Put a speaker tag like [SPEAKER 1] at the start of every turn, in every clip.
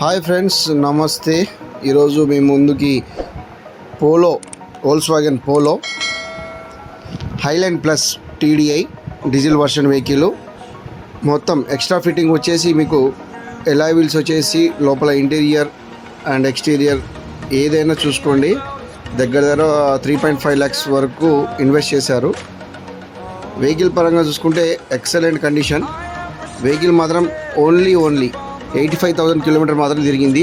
[SPEAKER 1] Hi friends, నమస్తే. ఈరోజు మీ ముందుకి Volkswagen Polo Highline Plus TDI diesel version vehicle. మొత్తం ఎక్స్ట్రా ఫిట్టింగ్ వచ్చేసి మీకు ఎలాయ్ వీల్స్ వచ్చేసి లోపల ఇంటీరియర్ అండ్ ఎక్స్టీరియర్ ఏదైనా చూసుకోండి. దగ్గర 3.5 lakhs వరకు ఇన్వెస్ట్ చేశారు. వెహికల్ పరంగా చూసుకుంటే ఎక్సలెంట్ కండిషన్. వెహికల్ మాత్రం ఓన్లీ 85,000 కిలోమీటర్ మాత్రం తిరిగింది.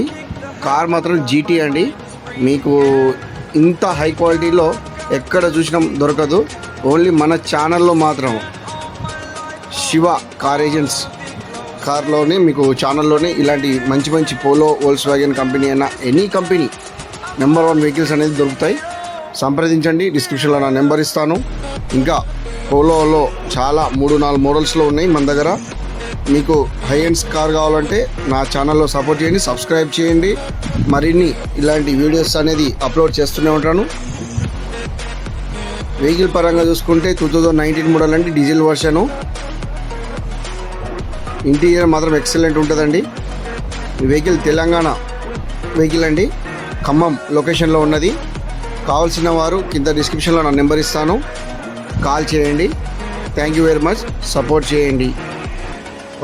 [SPEAKER 1] కార్ మాత్రం జీటీ అండి. మీకు ఇంత హై క్వాలిటీలో ఎక్కడ చూసినా దొరకదు. ఓన్లీ మన ఛానల్లో మాత్రం శివ కార్ ఏజెంట్స్ కార్లోనే మీకు ఛానల్లోనే ఇలాంటి మంచి పోలో, వోల్క్స్వాగన్ కంపెనీ అయినా ఎనీ కంపెనీ నెంబర్ 1 వెహికల్స్ అనేది దొరుకుతాయి. సంప్రదించండి. డిస్క్రిప్షన్లో నా నెంబర్ ఇస్తాను. ఇంకా పోలోలో చాలా 3-4 మోడల్స్లో ఉన్నాయి మన దగ్గర. మీకు హై ఎండ్స్ కార్ కావాలంటే నా ఛానల్లో సపోర్ట్ చేయండి, సబ్స్క్రైబ్ చేయండి. మరిన్ని ఇలాంటి వీడియోస్ అనేది అప్లోడ్ చేస్తూనే ఉంటాను. వెహికల్ పరంగా చూసుకుంటే 2019 మోడల్ అండి, డీజిల్ వర్షను. ఇంటీరియర్ మాత్రం ఎక్సలెంట్ ఉంటుందండి. ఈ వెహికల్ తెలంగాణ వెహికల్ అండి, ఖమ్మం లొకేషన్లో ఉన్నది. కావాల్సిన వారు కింద డిస్క్రిప్షన్లో నా నెంబర్ ఇస్తాను, కాల్ చేయండి. Thank you very much, support చేయండి.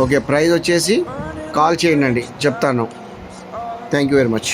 [SPEAKER 1] ఓకే, ప్రైస్ వచ్చేసి కాల్ చేయండి, చెప్తాను. Thank you very much.